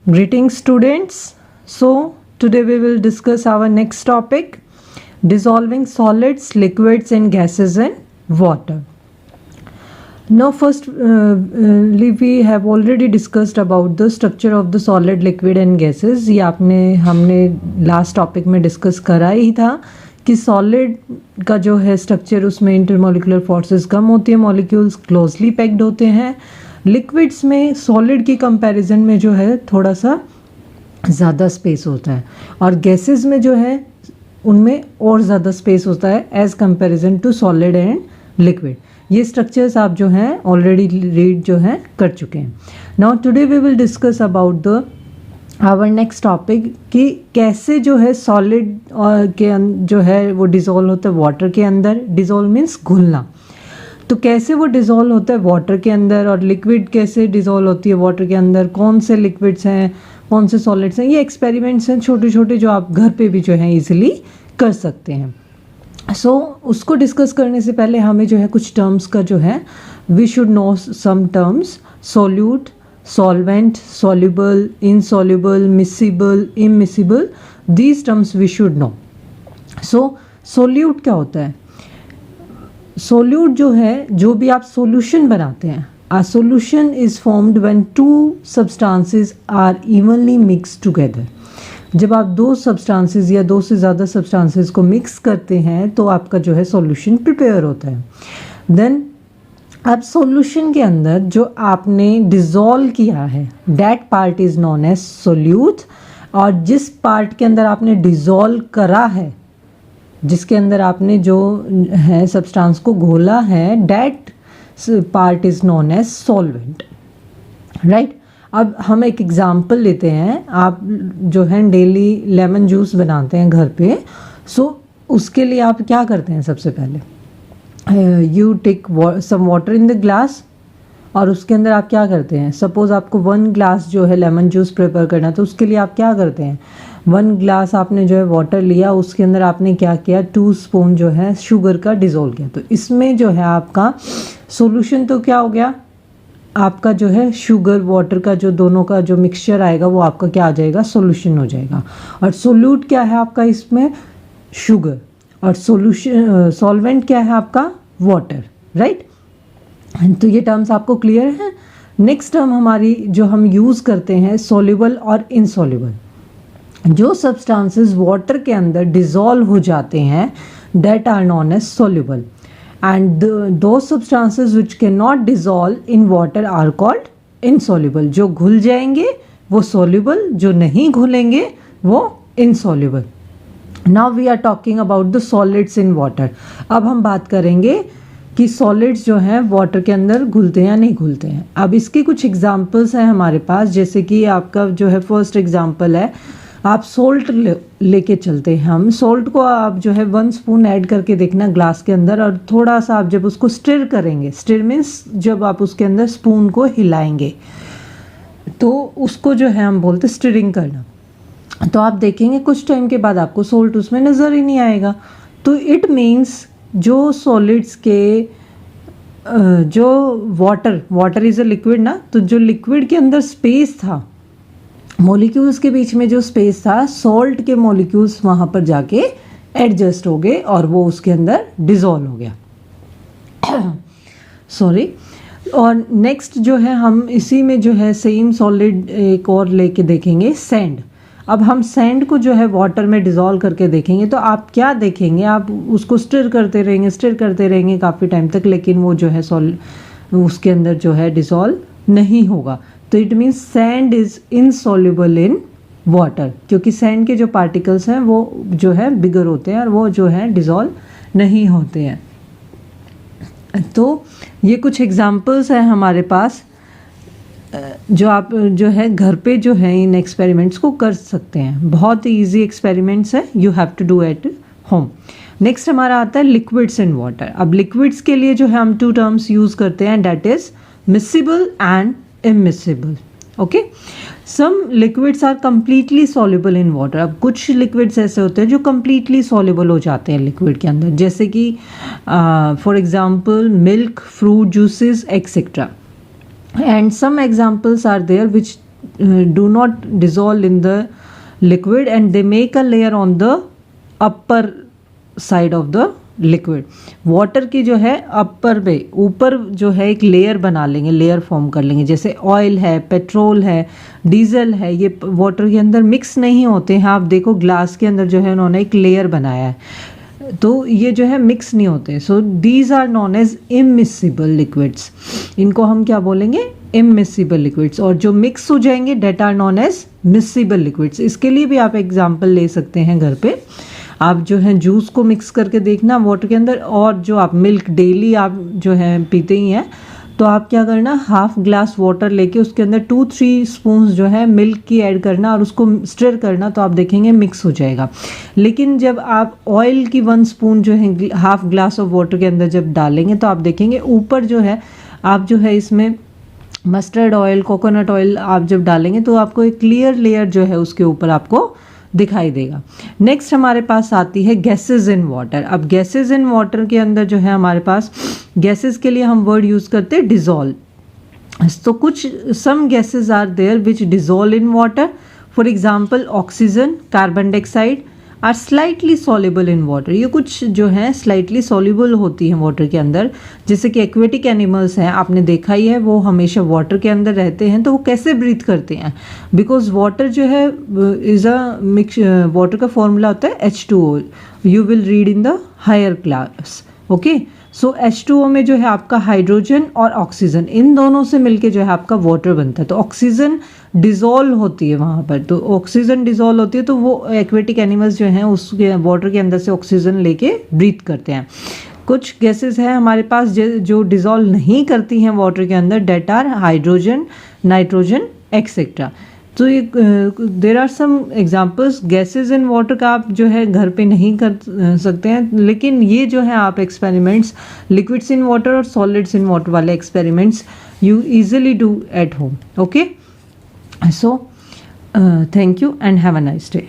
Greetings students. So today we will discuss our next topic, dissolving solids, liquids and gases in water. Now we have already discussed about the structure of the solid, liquid and gases. ये हमने last topic में discuss करा ही था कि solid का जो है structure उसमें intermolecular forces कम होती है, molecules closely packed होते हैं. लिक्विड्स में सॉलिड की कंपैरिजन में जो है थोड़ा सा ज़्यादा स्पेस होता है और गैसेस में जो है उनमें और ज़्यादा स्पेस होता है as comparison to solid and liquid. ये स्ट्रक्चर्स आप जो हैं ऑलरेडी रीड जो है कर चुके हैं. Now today we will discuss about the our next topic कि कैसे जो है सॉलिड के जो है वो डिज़ोल्व होता है वाटर के अंदर. डिज़ोल्व मीन्स घुलना. तो कैसे वो डिज़ोल्व होता है वाटर के अंदर और लिक्विड कैसे डिज़ोल्व होती है वाटर के अंदर, कौन से लिक्विड्स हैं कौन से सॉलिड्स हैं. ये एक्सपेरिमेंट्स हैं छोटे छोटे जो आप घर पे भी जो है इजीली कर सकते हैं. उसको डिस्कस करने से पहले हमें जो है कुछ टर्म्स का जो है we should know some terms. Solute, solvent, soluble, insoluble, miscible, immiscible, these terms we should know. Solute क्या होता है? सोल्यूट जो है, जो भी आप सॉल्यूशन बनाते हैं, a solution is formed when two substances are evenly mixed together. जब आप दो सब्सटेंसेस या दो से ज़्यादा सब्सटेंसेस को मिक्स करते हैं तो आपका जो है सॉल्यूशन प्रिपेयर होता है. देन अब सॉल्यूशन के अंदर जो आपने डिज़ोल्व किया है that part is known as solute. और जिस पार्ट के अंदर आपने डिज़ोल्व करा है, जिसके अंदर आपने जो है सब्सटेंस को घोला है, that part is known as solvent. Right. अब हम एक एग्जांपल लेते हैं. आप जो है डेली लेमन जूस बनाते हैं घर पे. उसके लिए आप क्या करते हैं? सबसे पहले you take some water in the glass और उसके अंदर आप क्या करते हैं? सपोज़ आपको 1 ग्लास जो है लेमन जूस प्रिपेयर करना है तो उसके लिए आप क्या करते हैं? 1 ग्लास आपने जो है वाटर लिया, उसके अंदर आपने क्या किया? 2 स्पून जो है शुगर का डिज़ोल्व किया. तो इसमें जो है आपका सॉल्यूशन तो क्या हो गया? आपका जो है शुगर वाटर का जो दोनों का जो मिक्सचर आएगा वो आपका क्या आ जाएगा? सॉल्यूशन हो जाएगा. और सोल्यूट क्या है आपका? इसमें शुगर. और सॉल्वेंट क्या है आपका? वाटर. राइट. तो ये टर्म्स आपको क्लियर है. नेक्स्ट टर्म हमारी जो हम यूज़ करते हैं सॉल्युबल और इनसॉल्युबल. जो सब्सटेंसेस वाटर के अंदर डिज़ोल्व हो जाते हैं that are known as soluble and दो substances which can not dissolve in water are called insoluble. जो घुल जाएंगे वो सॉल्युबल, जो नहीं घुलेंगे वो insoluble. Now we are talking about the solids in water. अब हम बात करेंगे कि सॉलिड्स जो हैं वाटर के अंदर घुलते हैं या नहीं घुलते हैं. अब इसके कुछ एग्जांपल्स हैं हमारे पास. जैसे कि आपका जो है फर्स्ट एग्जांपल है, आप सोल्ट लेके चलते हैं. हम सोल्ट को आप जो है 1 स्पून ऐड करके देखना ग्लास के अंदर और थोड़ा सा आप जब उसको स्टिर करेंगे, स्टिर मीन्स जब आप उसके अंदर स्पून को हिलाएंगे तो उसको जो है हम बोलते स्टिरिंग करना. तो आप देखेंगे कुछ टाइम के बाद आपको सोल्ट उसमें नज़र ही नहीं आएगा. तो इट मीन्स जो सॉलिड्स के जो वाटर इज़ अ लिक्विड ना, तो जो लिक्विड के अंदर स्पेस था, मॉलिक्यूल्स के बीच में जो स्पेस था, सॉल्ट के मॉलिक्यूल्स वहाँ पर जाके एडजस्ट हो गए और वो उसके अंदर डिज़ोल्व हो गया. सॉरी. और नेक्स्ट जो है हम इसी में जो है सेम सॉलिड एक और लेके देखेंगे, सैंड. अब हम सैंड को जो है वाटर में डिज़ोल्व करके देखेंगे तो आप क्या देखेंगे? आप उसको स्टिर करते रहेंगे काफ़ी टाइम तक, लेकिन वो जो है उसके अंदर जो है डिज़ोल्व नहीं होगा. तो it means sand is insoluble in water, क्योंकि सैंड के जो पार्टिकल्स हैं वो जो है बिगर होते हैं और वो जो है डिज़ोल्व नहीं होते हैं. तो ये कुछ एग्जांपल्स हैं हमारे पास जो आप जो है घर पे जो है इन एक्सपेरिमेंट्स को कर सकते हैं. बहुत ही ईजी एक्सपेरिमेंट्स है, you have to do at home. Next हमारा आता है लिक्विड्स इन वाटर. अब लिक्विड्स के लिए जो है हम 2 टर्म्स यूज़ करते हैं, that is miscible and immiscible. Okay. Some liquids are completely soluble in water. अब कुछ लिक्विड्स ऐसे होते हैं जो कम्प्लीटली सॉल्युबल हो जाते हैं लिक्विड के अंदर, जैसे कि for example milk, fruit juices etcetera. And some examples are there which do not dissolve in the liquid and they make a layer on the upper side of the liquid. Water की जो है अपर पे ऊपर जो है एक layer बना लेंगे, लेयर फॉर्म कर लेंगे. जैसे ऑयल है, पेट्रोल है, डीजल है, ये वाटर के अंदर मिक्स नहीं होते हैं. आप देखो ग्लास के अंदर जो है उन्होंने एक लेयर बनाया है, तो ये जो है मिक्स नहीं होते. So these are known as immiscible liquids. इनको हम क्या बोलेंगे? Immiscible liquids. और जो मिक्स हो जाएंगे that are known as miscible liquids. इसके लिए भी आप एग्जाम्पल ले सकते हैं घर पे. आप जो है जूस को मिक्स करके देखना वाटर के अंदर, और जो आप मिल्क डेली आप जो है पीते ही हैं, तो आप क्या करना, हाफ ग्लास वाटर लेके उसके अंदर 2-3 स्पून्स जो है मिल्क की ऐड करना और उसको स्टर करना, तो आप देखेंगे मिक्स हो जाएगा. लेकिन जब आप ऑयल की 1 स्पून जो है हाफ ग्लास ऑफ वाटर के अंदर जब डालेंगे, तो आप देखेंगे ऊपर जो है आप जो है इसमें मस्टर्ड ऑयल, कोकोनट ऑयल आप जब डालेंगे तो आपको एक क्लियर लेयर जो है उसके ऊपर आपको दिखाई देगा. नेक्स्ट हमारे पास आती है गैसेस इन वाटर. अब गैसेस इन वाटर के अंदर जो है हमारे पास गैसेस के लिए हम वर्ड यूज करते हैं डिजॉल्व. तो कुछ some gases are there which dissolve in water. For example oxygen, carbon dioxide are slightly soluble in water. ये कुछ जो है स्लाइटली सॉल्युबल होती हैं वाटर के अंदर. जैसे कि एक्वेटिक एनिमल्स हैं, आपने देखा ही है, वो हमेशा वाटर के अंदर रहते हैं. तो वो कैसे ब्रीथ करते हैं? बिकॉज वाटर जो है इज़ अ मिक्स. वाटर का फॉर्मूला होता है H2O. You will read in the higher class. Okay, so H2O में जो है आपका हाइड्रोजन और ऑक्सीजन, इन दोनों से मिलके जो है आपका वाटर बनता है. तो ऑक्सीजन डिज़ोल्व होती है वहाँ पर. तो ऑक्सीजन डिज़ोल्व होती है, तो वो एक्वेटिक एनिमल्स जो हैं उसके वाटर के अंदर से ऑक्सीजन लेके ब्रीथ करते हैं. कुछ गैसेस हैं हमारे पास जो डिज़ोल्व नहीं करती हैं वाटर के अंदर, that are hydrogen, nitrogen etcetera. तो ये there are some examples. Gases in water का आप जो है घर पे नहीं कर सकते हैं, लेकिन ये जो है आप एक्सपेरिमेंट्स लिक्विड्स इन वाटर और सॉलिड्स इन वाटर वाले experiments you easily do at home. Okay, so thank you and have a nice day.